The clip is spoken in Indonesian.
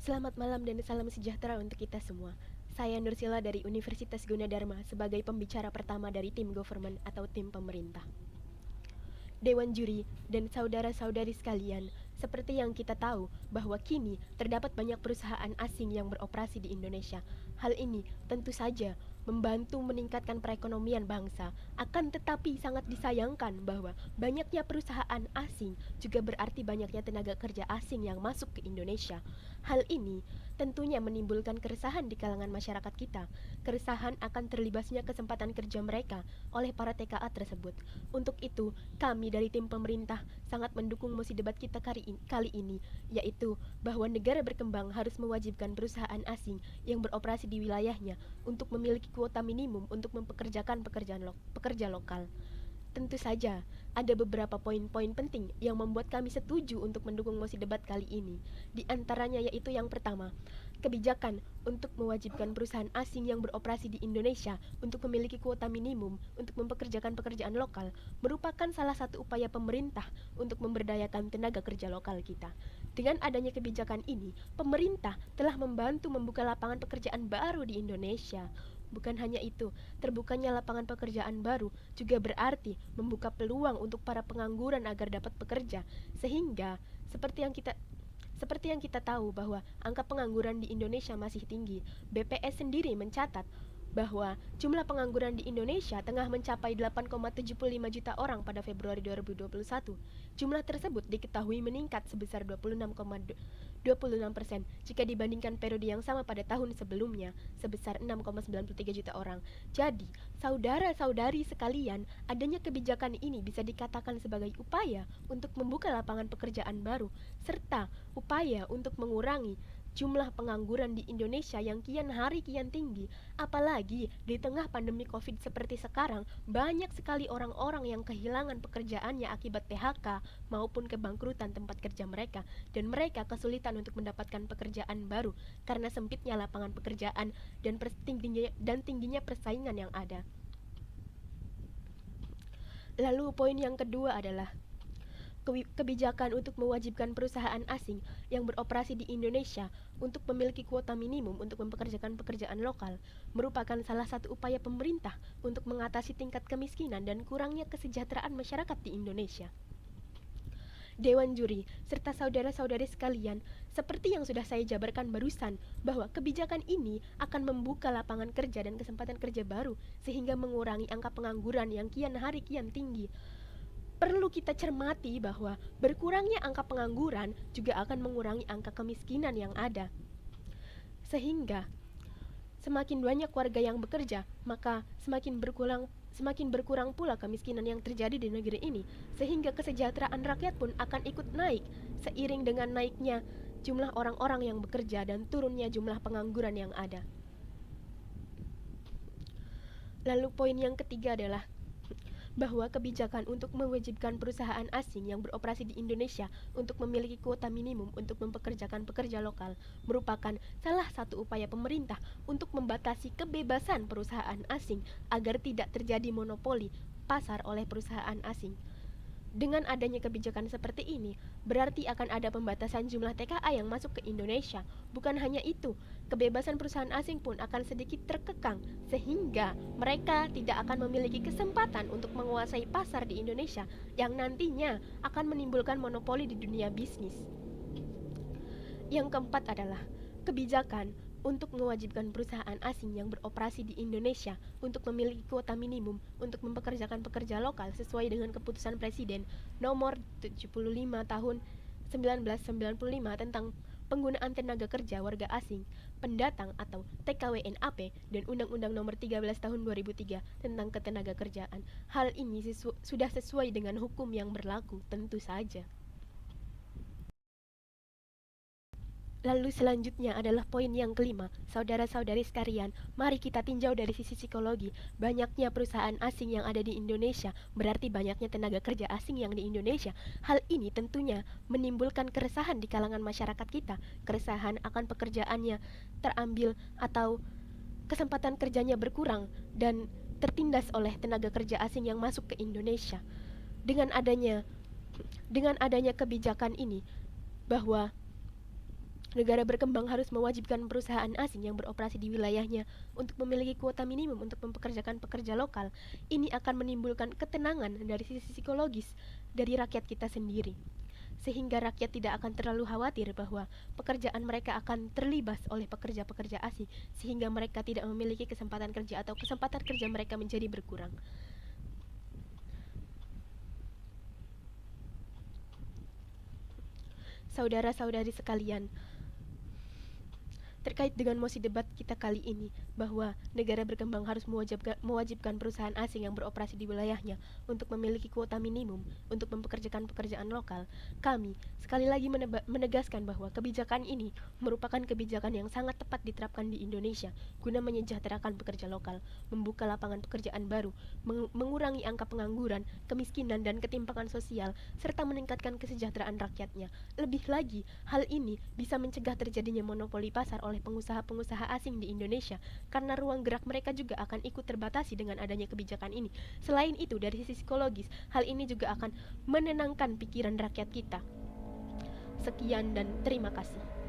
Selamat malam dan salam sejahtera untuk kita semua. Saya Nursila dari Universitas Gunadarma sebagai pembicara pertama dari tim government atau tim pemerintah. Dewan Juri dan saudara-saudari sekalian, seperti yang kita tahu bahwa kini terdapat banyak perusahaan asing yang beroperasi di Indonesia. Hal ini tentu saja membantu meningkatkan perekonomian bangsa. Akan tetapi sangat disayangkan bahwa banyaknya perusahaan asing juga berarti banyaknya tenaga kerja asing yang masuk ke Indonesia. Hal ini tentunya menimbulkan keresahan di kalangan masyarakat kita. Keresahan akan terlibasnya kesempatan kerja mereka oleh para TKA tersebut. Untuk itu, kami dari tim pemerintah sangat mendukung mosi debat kita kali ini, yaitu bahwa negara berkembang harus mewajibkan perusahaan asing yang beroperasi di wilayahnya untuk memiliki kuota minimum untuk mempekerjakan pekerja lokal. Tentu saja, ada beberapa poin-poin penting yang membuat kami setuju untuk mendukung mosi debat kali ini. Di antaranya yaitu yang pertama, kebijakan untuk mewajibkan perusahaan asing yang beroperasi di Indonesia untuk memiliki kuota minimum untuk mempekerjakan pekerjaan lokal merupakan salah satu upaya pemerintah untuk memberdayakan tenaga kerja lokal kita. Dengan adanya kebijakan ini, pemerintah telah membantu membuka lapangan pekerjaan baru di Indonesia. Bukan hanya itu, terbukanya lapangan pekerjaan baru juga berarti membuka peluang untuk para pengangguran agar dapat bekerja, sehingga seperti yang kita tahu bahwa angka pengangguran di Indonesia masih tinggi. BPS sendiri mencatat bahwa jumlah pengangguran di Indonesia tengah mencapai 8,75 juta orang pada Februari 2021. Jumlah tersebut diketahui meningkat sebesar 26,26% jika dibandingkan periode yang sama pada tahun sebelumnya sebesar 6,93 juta orang. Jadi, saudara-saudari sekalian, adanya kebijakan ini bisa dikatakan sebagai upaya untuk membuka lapangan pekerjaan baru serta upaya untuk mengurangi jumlah pengangguran di Indonesia yang kian hari kian tinggi. Apalagi di tengah pandemi COVID seperti sekarang, banyak sekali orang-orang yang kehilangan pekerjaannya akibat PHK maupun kebangkrutan tempat kerja mereka, dan mereka kesulitan untuk mendapatkan pekerjaan baru karena sempitnya lapangan pekerjaan dan tingginya persaingan yang ada. Lalu poin yang kedua adalah kebijakan untuk mewajibkan perusahaan asing yang beroperasi di Indonesia untuk memiliki kuota minimum untuk mempekerjakan pekerjaan lokal merupakan salah satu upaya pemerintah untuk mengatasi tingkat kemiskinan dan kurangnya kesejahteraan masyarakat di Indonesia. Dewan Juri, serta saudara-saudari sekalian, seperti yang sudah saya jabarkan barusan, bahwa kebijakan ini akan membuka lapangan kerja dan kesempatan kerja baru, sehingga mengurangi angka pengangguran yang kian hari kian tinggi. Perlu kita cermati bahwa berkurangnya angka pengangguran juga akan mengurangi angka kemiskinan yang ada. Sehingga semakin banyak warga yang bekerja, maka semakin berkurang pula kemiskinan yang terjadi di negeri ini, sehingga kesejahteraan rakyat pun akan ikut naik seiring dengan naiknya jumlah orang-orang yang bekerja dan turunnya jumlah pengangguran yang ada. Lalu poin yang ketiga adalah bahwa kebijakan untuk mewajibkan perusahaan asing yang beroperasi di Indonesia untuk memiliki kuota minimum untuk mempekerjakan pekerja lokal merupakan salah satu upaya pemerintah untuk membatasi kebebasan perusahaan asing agar tidak terjadi monopoli pasar oleh perusahaan asing. Dengan adanya kebijakan seperti ini, berarti akan ada pembatasan jumlah TKA yang masuk ke Indonesia. Bukan hanya itu, kebebasan perusahaan asing pun akan sedikit terkekang, sehingga mereka tidak akan memiliki kesempatan untuk menguasai pasar di Indonesia yang nantinya akan menimbulkan monopoli di dunia bisnis. Yang keempat adalah kebijakan untuk mewajibkan perusahaan asing yang beroperasi di Indonesia untuk memiliki kuota minimum untuk mempekerjakan pekerja lokal sesuai dengan keputusan Presiden nomor 75 tahun 1995 tentang penggunaan tenaga kerja warga asing, pendatang atau TKWNAP, dan Undang-Undang nomor 13 tahun 2003 tentang ketenaga kerjaan. Hal ini sudah sesuai dengan hukum yang berlaku, tentu saja. Lalu selanjutnya adalah poin yang kelima, saudara-saudari sekalian, mari kita tinjau dari sisi psikologi. Banyaknya perusahaan asing yang ada di Indonesia berarti banyaknya tenaga kerja asing yang di Indonesia. Hal ini tentunya menimbulkan keresahan di kalangan masyarakat kita, keresahan akan pekerjaannya terambil atau kesempatan kerjanya berkurang dan tertindas oleh tenaga kerja asing yang masuk ke Indonesia. Dengan adanya kebijakan ini, bahwa Negara berkembang harus mewajibkan perusahaan asing yang beroperasi di wilayahnya untuk memiliki kuota minimum untuk mempekerjakan pekerja lokal. Ini akan menimbulkan ketenangan dari sisi psikologis dari rakyat kita sendiri, sehingga rakyat tidak akan terlalu khawatir bahwa pekerjaan mereka akan terlibas oleh pekerja-pekerja asing, sehingga mereka tidak memiliki kesempatan kerja atau kesempatan kerja mereka menjadi berkurang. Saudara-saudari sekalian, terkait dengan mosi debat kita kali ini, bahwa negara berkembang harus mewajibkan perusahaan asing yang beroperasi di wilayahnya untuk memiliki kuota minimum untuk mempekerjakan pekerjaan lokal, kami sekali lagi menegaskan bahwa kebijakan ini merupakan kebijakan yang sangat tepat diterapkan di Indonesia guna menyejahterakan pekerja lokal, membuka lapangan pekerjaan baru, mengurangi angka pengangguran, kemiskinan, dan ketimpangan sosial, serta meningkatkan kesejahteraan rakyatnya. Lebih lagi, hal ini bisa mencegah terjadinya monopoli pasar oleh pengusaha-pengusaha asing di Indonesia, karena ruang gerak mereka juga akan ikut terbatasi dengan adanya kebijakan ini. Selain itu, dari sisi psikologis, hal ini juga akan menenangkan pikiran rakyat kita. Sekian dan terima kasih.